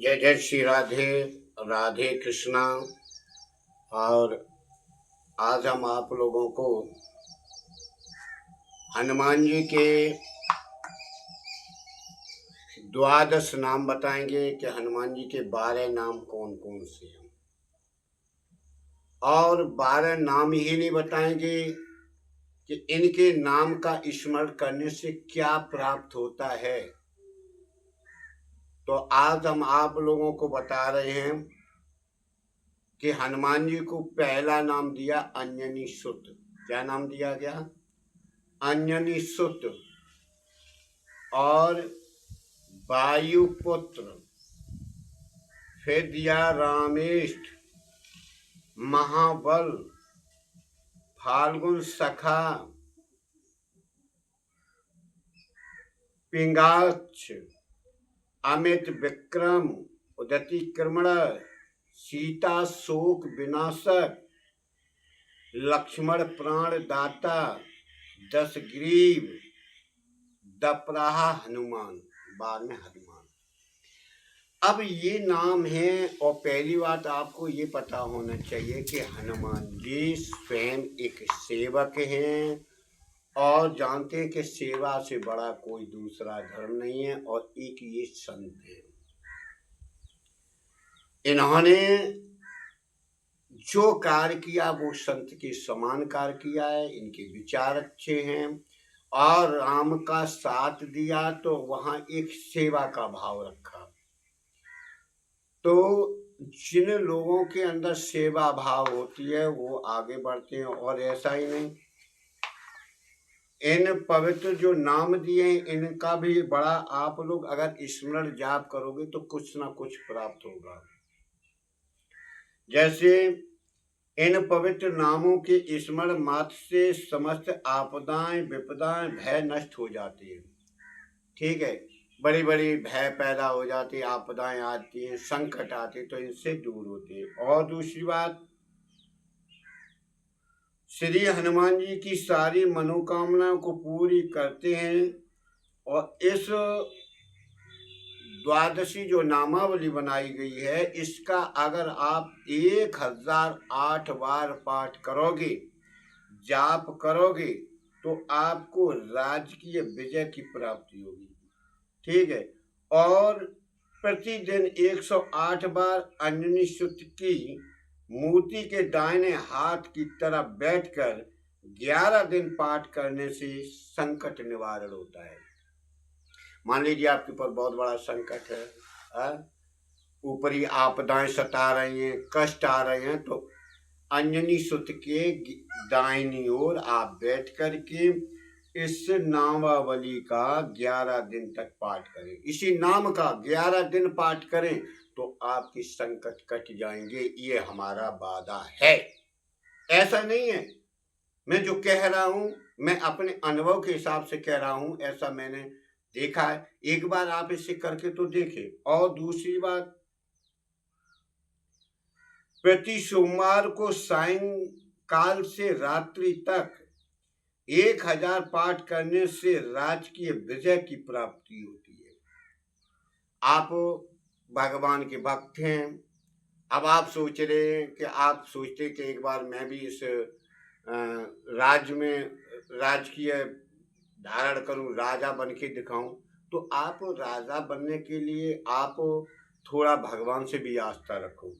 जय जय श्री राधे। राधे कृष्णा। और आज हम आप लोगों को हनुमान जी के द्वादश नाम बताएंगे कि हनुमान जी के 12 नाम कौन कौन से हैं। और 12 नाम ही नहीं बताएंगे कि इनके नाम का स्मरण करने से क्या प्राप्त होता है। तो आज हम आप लोगों को बता रहे हैं कि हनुमान जी को पहला नाम दिया अंजनी सुत। क्या नाम दिया गया? अंजनी सुत। और वायुपुत्र, फिर दिया रामेष्ठ, महाबल, फाल्गुन सखा, पिंगाक्ष, अमित विक्रम, उदति क्रमण, सीता शोक विनाशक, लक्ष्मण प्राण दाता, दशग्रीव, दपराहा हनुमान, बाद में हनुमान। अब ये नाम है। और पहली बात आपको ये पता होना चाहिए कि हनुमान जी स्वयं एक सेवक हैं और जानते हैं कि सेवा से बड़ा कोई दूसरा धर्म नहीं है। और एक ये संत है, इन्होंने जो कार्य किया वो संत के समान कार्य किया है। इनके विचार अच्छे हैं और राम का साथ दिया तो वहां एक सेवा का भाव रखा। तो जिन लोगों के अंदर सेवा भाव होती है वो आगे बढ़ते हैं। और ऐसा ही नहीं, इन पवित्र जो नाम दिए हैं इनका भी बड़ा आप लोग अगर स्मरण जाप करोगे तो कुछ ना कुछ प्राप्त होगा। जैसे इन पवित्र नामों के स्मरण मात्र से समस्त आपदाएं विपदाएं भय नष्ट हो जाती है। ठीक है, बड़ी बड़ी भय पैदा हो जाती है, आपदाएं आती हैं, संकट आते हैं, तो इनसे दूर होते हैं। और दूसरी बात, श्री हनुमान जी की सारी मनोकामनाओं को पूरी करते हैं। और इस द्वादशी जो नामावली बनाई गई है इसका अगर आप 1008 बार पाठ करोगे, जाप करोगे, तो आपको राजकीय विजय की प्राप्ति होगी। ठीक है। और प्रतिदिन 108 बार अंजनी सुत की मूर्ति के दाहिने हाथ की तरफ बैठकर 11 दिन पाठ करने से संकट निवारण होता है। मान लीजिए आपके ऊपर बहुत बड़ा संकट है, ऊपरी आपदाएं सता रही हैं, कष्ट आ रहे हैं, तो अंजनी सुत के दाहिनी ओर आप बैठ करके इस नामावली का 11 दिन तक पाठ करें। इसी नाम का 11 दिन पाठ करें तो आपके संकट कट जाएंगे। ये हमारा वादा है। ऐसा नहीं है मैं जो कह रहा हूं मैं अपने अनुभव के हिसाब से कह रहा हूं, ऐसा मैंने देखा है। एक बार आप इसे करके तो देखें। और दूसरी बात, प्रति सोमवार को सायंकाल से रात्रि तक 1000 पाठ करने से राजकीय विजय की प्राप्ति होती है। आप भगवान के भक्त हैं। अब आप सोच रहे हैं कि आप सोचते कि एक बार मैं भी इस राज्य में राजकीय धारण करूं, राजा बन के दिखाऊं। तो आप राजा बनने के लिए आप थोड़ा भगवान से भी आस्था रखो।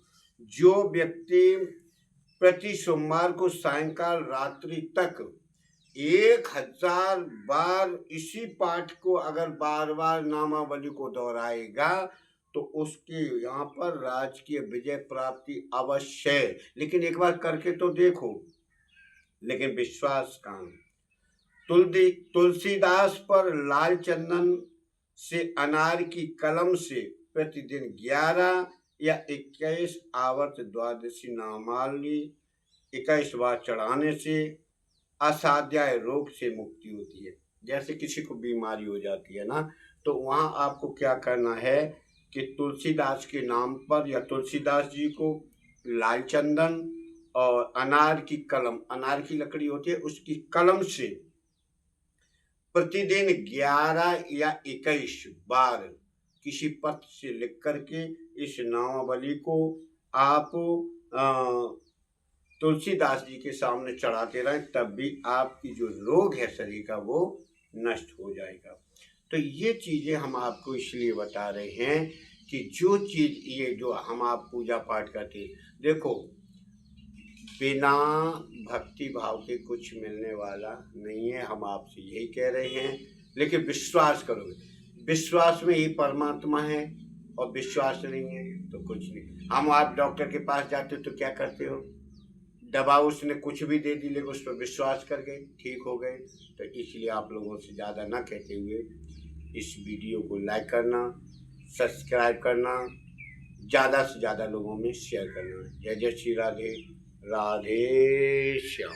जो व्यक्ति प्रति सोमवार को सायंकाल रात्रि तक 1000 बार इसी पाठ को अगर बार बार नामावली को दोहराएगा तो उसके यहाँ पर राजकीय विजय प्राप्ति अवश्य है। लेकिन एक बार करके तो देखो। लेकिन विश्वास काम, तुलसीदास पर लाल चंदन से अनार की कलम से प्रतिदिन 11 या 21 आवर्त द्वादशी नामावली 21 बार चढ़ाने से असाध्य रोग से मुक्ति होती है। जैसे किसी को बीमारी हो जाती है ना, तो वहां आपको क्या करना है कि तुलसीदास के नाम पर या तुलसीदास जी को लाल चंदन और अनार की कलम, अनार की लकड़ी होती है उसकी कलम से प्रतिदिन 11 या 21 बार किसी पत्र से लिख करके इस नामावली को आप तुलसीदास जी के सामने चढ़ाते रहें, तब भी आपकी जो रोग है शरीर का वो नष्ट हो जाएगा। तो ये चीज़ें हम आपको इसलिए बता रहे हैं कि जो चीज़ ये जो हम आप पूजा पाठ करते हैं, देखो बिना भक्ति भाव के कुछ मिलने वाला नहीं है, हम आपसे यही कह रहे हैं। लेकिन विश्वास करोगे, विश्वास में ही परमात्मा है, और विश्वास नहीं है तो कुछ नहीं। हम आप डॉक्टर के पास जाते हो तो क्या करते हो, दवा उसने कुछ भी दे दी लेकिन उस पर विश्वास कर गए, ठीक हो गए। तो इसलिए आप लोगों से ज़्यादा ना कहते हुए इस वीडियो को लाइक करना, सब्सक्राइब करना, ज़्यादा से ज़्यादा लोगों में शेयर करना। जय जय श्री राधे, राधे श्याम।